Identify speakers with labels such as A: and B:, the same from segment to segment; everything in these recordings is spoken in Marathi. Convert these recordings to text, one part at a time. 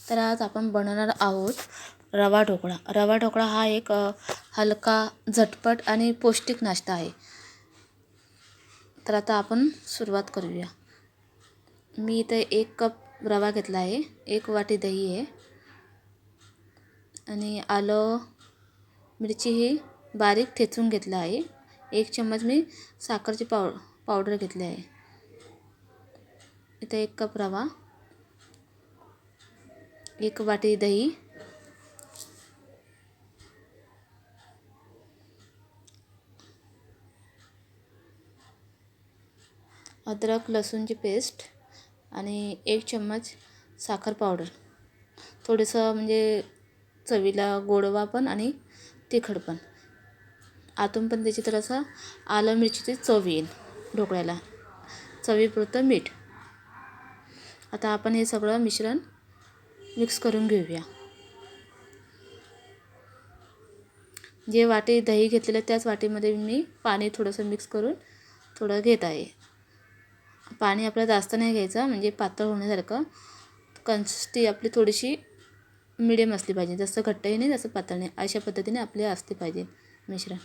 A: तर आज आपण बनवणार आहोत रवा ढोकळा. रवा ढोकळा हा एक हलका, झटपट आणि पौष्टिक नाश्ता आहे. तर आता आपण सुरुवात करूया. मी इथे 1 कप रवा घेतला आहे, 1 वाटी दही आहे आणि आलं, मिरची ही बारीक ठेचून घेतला आहे. 1 चम्मच मी साखरची पावडर घेतली आहे. इथे 1 कप रवा, 1 वाटी दही, अद्रक लसूणची पेस्ट आणि 1 चम्मच साखर पावडर. थोडंसं म्हणजे चवीला गोडवा पण आणि तिखट पण. आतून पण त्याची थोडंसं आलं मिरचीची चव येईल ढोकळ्याला. चवीपुरतं मीठ. आता आपण हे सगळं मिश्रण मिक्स करून घेऊया. जे वाटी दही घेतलेलं त्याच वाटीमध्ये मी पाणी थोडंसं मिक्स करून थोडं घेत आहे. पाणी आपल्याला जास्त नाही घ्यायचं, म्हणजे पातळ होण्यासारखं. कन्सिस्टन्सी आपली थोडीशी मिडियम असली पाहिजे, जास्त घट्टही नाही जास्त पातळ नाही, अशा पद्धतीने आपले असते पाहिजे मिश्रण.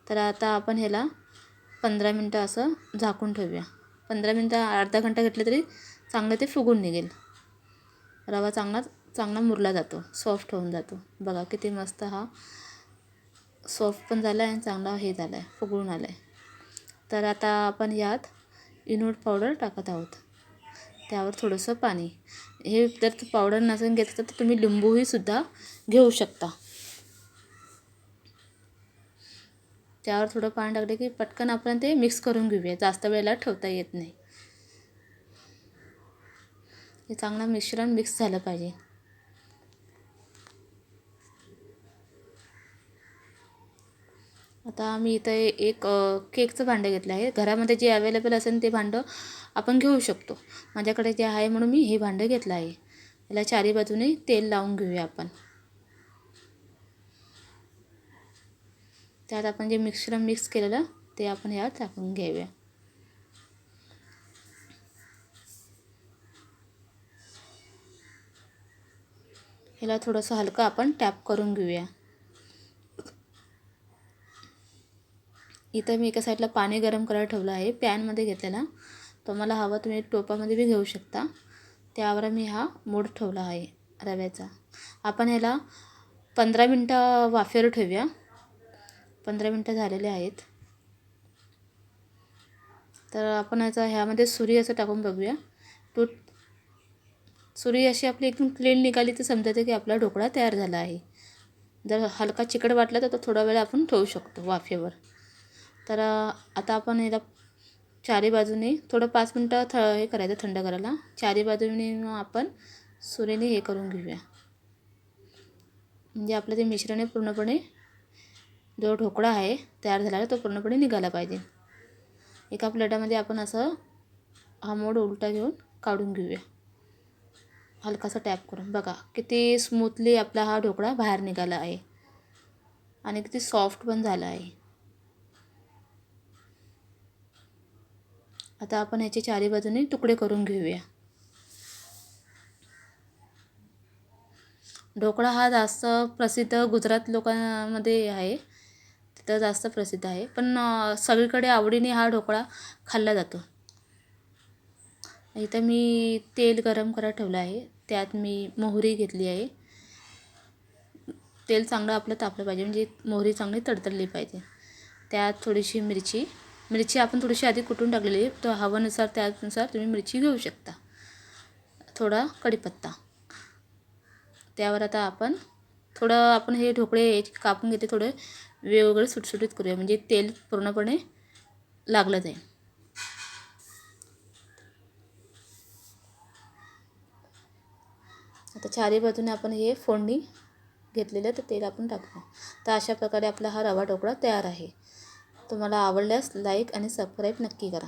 A: तर आता आपण ह्याला 15 मिनटं असं झाकून ठेवूया. 15 मिनटं अर्धा घंटा घेतलं तरी चांगलं ते फुगून निघेल. रवा चांगला मुरला जातो, सॉफ्ट होऊन जातो. बघा किती मस्त हा सॉफ्ट पण झाला आहे आणि चांगला हे झाला आहे, फुगून आला आहे. तर आता आपण यात इनो पावडर टाकत आहोत. त्यावर थोडंसं पाणी. हे जर पावडर नसेल घेतलं तर तुम्ही लिंबूही सुद्धा घेऊ शकता. त्यावर थोडं पाणी टाकलं की पटकन आपण ते मिक्स करून घेऊया, जास्त वेळेला ठेवता येत नाही. हे चांगलं मिश्रण मिक्स झालं पाहिजे. आता मी इथं एक केकचं भांडं घेतलं आहे. घरामध्ये जे अवेलेबल असेल ते भांडं आपण घेऊ शकतो. माझ्याकडे जे आहे म्हणून मी हे भांडं घेतलं आहे. याला चारी बाजूने तेल लावून घेऊया आपण. त्यात आपण जे मिश्रण मिक्स केलेलं ते आपण यात टाकून घेऊया. ह्याला थोडंसं हलकं आपण टॅप करून घेऊया. इथं मी एका साईडला पाणी गरम करायला ठेवलं आहे, पॅनमध्ये घेतलेला. तुम्हाला हवं तुम्ही टोपामध्ये बी घेऊ शकता. त्यावर मी हा मोड ठेवला आहे रव्याचा. आपण ह्याला 15 मिनटं वाफेवर ठेवूया. 15 मिनटं झालेले आहेत. तर आपण ह्यामध्ये सुरी असं टाकून बघूया. सुरी अशी आपली एकदम क्लीन निघाली तर समजायचं की आपला ढोकळा तयार झाला आहे. जर हलका चिकट वाटला तर थोडा वेळ आपण ठेवू शकतो वाफेवर. तर आता आपण याला चारी बाजूने थोडं 5 मिनटं हे करायचं थंड करायला. चारी बाजूने आपण सुरीने हे करून घेऊया. म्हणजे आपलं ते मिश्रण पूर्णपणे जो ढोकळा आहे तयार झालेला तो पूर्णपणे निघाला पाहिजे. एका प्लेटामध्ये आपण असं हा मोड उलटा घेऊन काढून घेऊया, हलकासा टॅप करून. बघा किती स्मूथली आपला हा ढोकळा बाहेर निघाला आहे आणि किती सॉफ्ट पण झाला आहे. आता आपण ह्याचे चारी बाजूने तुकडे करून घेऊया. ढोकळा हा जास्त प्रसिद्ध गुजरात लोकांमध्ये आहे, तिथं जास्त प्रसिद्ध आहे. पण सगळीकडे आवडीने हा ढोकळा खाल्ला जातो. इथं मी तेल गरम करायला ठेवलं आहे. त्यात मी मोहरी घेतली आहे. तेल चांगलं आपलं तापलं पाहिजे, म्हणजे मोहरी चांगली तडतडली पाहिजे. त्यात थोडीशी मिरची आपण थोडीशी आधी कुटून टाकलेली आहे, तर हवंनुसार त्यानुसार तुम्ही मिरची घेऊ शकता. थोडा कढीपत्ता. त्यावर आता आपण हे ढोकळे कापून घेते, थोडे वेगवेगळे सुटसुटीत करूया, म्हणजे तेल पूर्णपणे लागलं जाईल. आता चारी बाजूने आपण हे फोडणी घेतलेलं तर तेल आपण टाकू. तर अशा प्रकारे आपला हा रवा ढोकळा तयार आहे. तुम्हाला आवडल्यास लाईक आणि सबस्क्राईब नक्की करा.